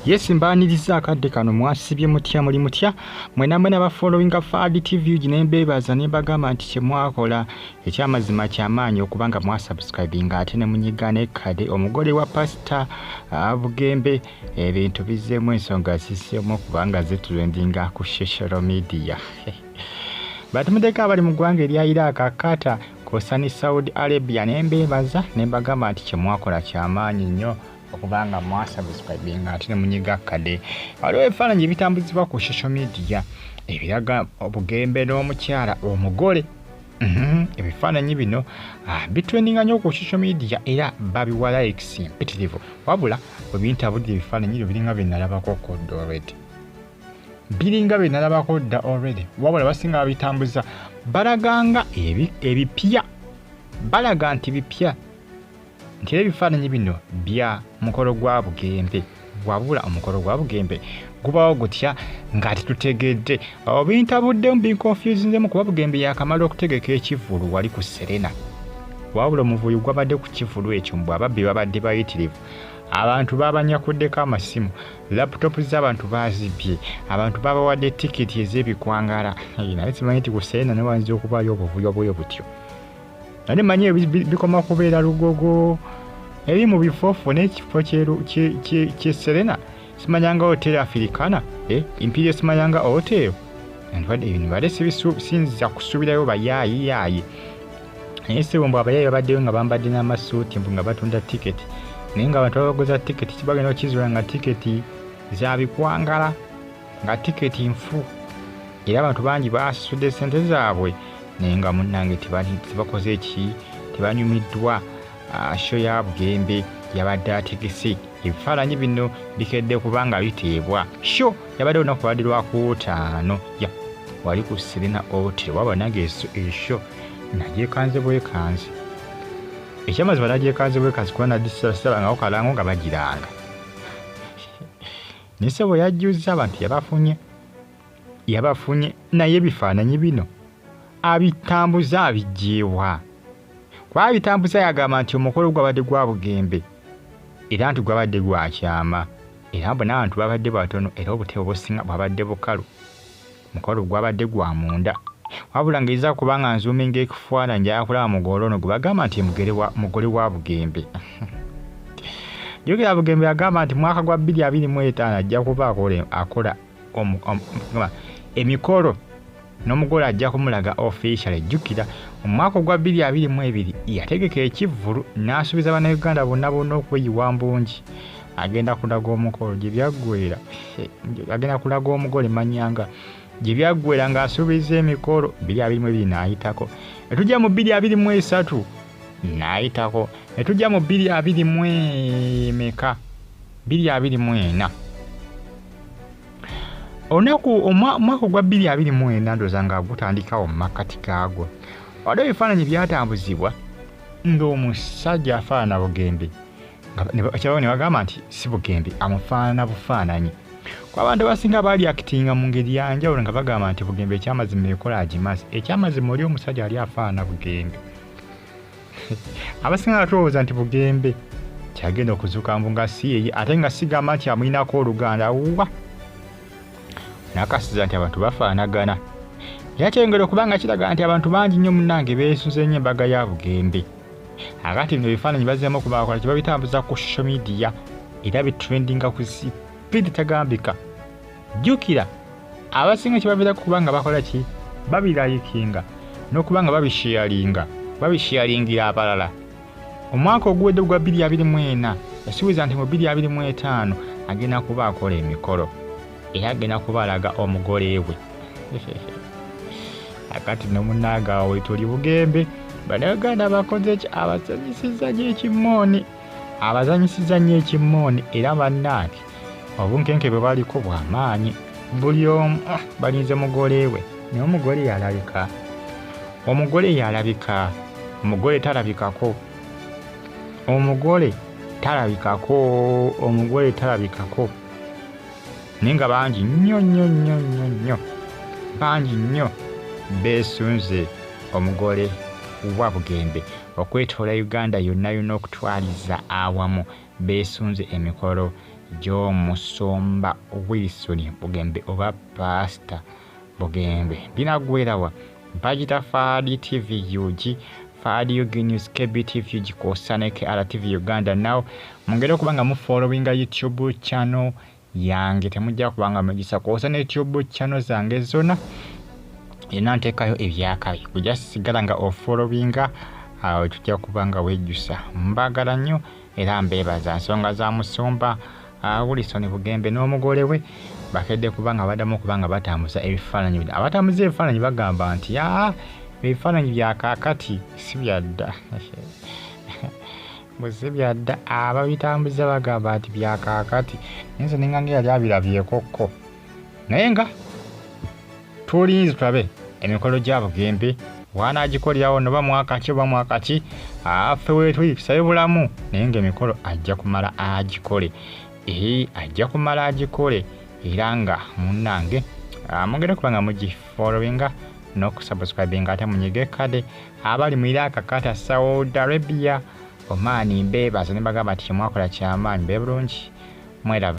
Yes, mbaniriza akadde kano mwasibye mutya muli mutya mwena ba following Fadi TV ginembebaza nebagamba nti kyemwakola ekyamazima kyamaanyi okubanga mwasubscribinga ate ne munyigane kade omugole wa Pastor Bugembe ebintu bizemu ensonga sisemu kubanga zetrendinga ku social media. Batumudeka bali mu ggwanga erya Iraq akata kosani Saudi Arabia nembebaza nebagamba nti kyemwakola kyamaanyi nnyo okubanga mwasubscribinga ate ne munyiga kade. Waliwo ebifaananyi ebitambuzibwa ku social media ebiraga Bugembe n'omukyala omugole. Ebifaananyi bino bitrendinga nnyo ku social media era babiwa likes mpitirivu. Wabula bwebintabudde ebifaananyi biringa byenalabako kodda already. Biringa byenalabako dda already. Wabula basinga babitambuza balaganga ebipya. Balaga nti bipya. Nti ebifaananyi bino bya mukolo gwa Bugembe. Wabula omukolo gwa Bugembe gubawo gutya ngati tutegedde obintabudde mbinconfusinzemu kuba Bugembe yakamala okutegeka ekivulu wali ku Serena. Wabula omuvuyo gwabadde ku kivulu ekyo mbw ababbi babadde bayitirivu. Abantu babanyakuddeko amasimu, laptop z'abantu bazibye, abantu babawadde tiketi ez'ebikwangala. Naye simanyi nti ku Serena ne wanze okubaayo obuvuyo bwe butyo. Nani manyi bikoma kubeera lugogo eri mu bifofo n'ekifo kye Serena simanyanga hotel Africana Imperial simanyanga hotel nibadde sinza kusuubirayo bayaayi naye sebo mbu abayaayi babaddeyo nga bambadde n'amasuuti mbu nga batunda tiketi naye nga abantu babaguza tiketi kibagenda okizula nga tiketi za bikwangala nga tiketi nfu era abantu bangi basasudde ssente zaabwe naye nga munnange tebakoze eki tebanyumiddwa. Show ya Bugembe yabadde ategese ebifaananyi bino bikedde kubanga biteebwa. Show yabadde olunaku lwabadde lwakutaano wali ku Serena Hotel waba nange esho nagyekanze bwekanze ekyamazima nagyekanze bwekanze kuba nadisabangako kalango nga bagiranga nisebo yajjuza abantu yabafunye naye ebifaananyi bino abitambuza abijjeewa. Kwa bitambuza yagamba nti omukolo gwabadde gwa Bugembe era nti gwabadde gwa kyama era mbu n'abantu babadde batono era obutebe obusinga bwabadde bukalu. Omukolo gwabadde gwa munda wabula ng'eriza kubanga nzuuminga ekifaananyi yakulaba mugole ono gwe bagamba nti mugole wa Bugembe. Jjukira Bugembe yagamba nti mwaka gwa 2025 ajja kuba akola emikolo n'omugole ajja kumulaga official. Jjukira omwaka gwa 2022 yategeka ekivulu n'asuubiza bannayuganda bonna okweyiwa mbungi agenda kulaga omukolo gye byaggweera agenda kulaga omugole manyanga gye byaggweera ng'asuubiza emikolo 2022 n'ayitako netujja mu 2023 n'ayitako netujja mu 2024 omwaka gwa 2024 ndoza nga gutandikawo mu makati gaagwo waliwo ebifaananyi byatambuzibwa ng'omusajja afaanana Bugembe kyabawo ne bagamba nti si Bugembe amufaanana bufaananyi. Abantu abasinga baali akitinga mu ngeri yanjawulo nga bagamba nti Bugembe ekyamazima ekola agimaze ekyamazima oli omusajja ali afaanana Bugembe. Abasinga batowooza nti Bugembe kyagenda okuzuuka mbu nga si yeye ate nga sigamba nti amuyinako oluganda wa nakasiza nti abantu bafaanagana. Yakyengera okubanga kiraga nti abantu bangi nnyo munnange beesuze nnyo embaga ya Bugembe. Akati bino ebifaananyi bazzeemu okubakola kye babitambuza ku social media era bitrendinga ku sipiidi tegambika. Jjukira abasinga kye babeerako kubanga bakola ki babirayikinga n'okubanga babisharingira abalala. Omwaka oguwedde gwa 2024 yasuubiza nti mu 2025 agenda kuba akola emikolo era agenda kubalaga omugole we. Akati nomunaaga we tuli Bugembe bannayuganda bakoze abazanyisiza nnyo ekimmooni era bannange obunkenke bwe baliko bw'amaanyi buli omu balinze mugole we naye omugole yalabika omugole talabikako naye nga bangi nnyo beesunze omugole wa Bugembe okwetoola Uganda yonna okutwaliza awamu beesunze emikolo gy'omusumba Wilson Bugembe oba Pastor Bugembe. Binagwerawa mpagita Fadi TV UG, Fadi UG News, KB TV UG, Kosane KR TV Uganda. Now mungere kubanga mu followinga YouTube channel yange, temujja kubanga mugisa Kosane YouTube channel zange zona enantekayo ebyakabi kujja sigala nga ofollowinga awo tujja kubanga wejjusa. Mbagala nnyo era mbeebaza nsonga za musumba Wilson Bugembe n'omugole we bakedde kubanga badamu kubanga batambuza ebifaananyi. Abatambuza ebifaananyi bagamba nti ebifaananyi bya kaakati si byadda. Bwe byadda ababitambuza bagamba nti bya kaakati. Nze ningange yali abirabyekokko. Naye nga tulinze tulabe emikolo gya Bugembe wanagikolerawo noba mwaka ki oba mwaka ki. Ffe weetuli tusabe bulamu naye ng'emikolo ajja kumala agikole. Ajja kumala agikole era nga munnange mugere kubanga mugifollowinga n'okusubscribinga ate munyige kade abali mu Iraq, Qatar, Saudi Arabia, Oman, mbeebaza ne bagamba nti kyemwakola kyamaanyi. Bee bulungi mweraba.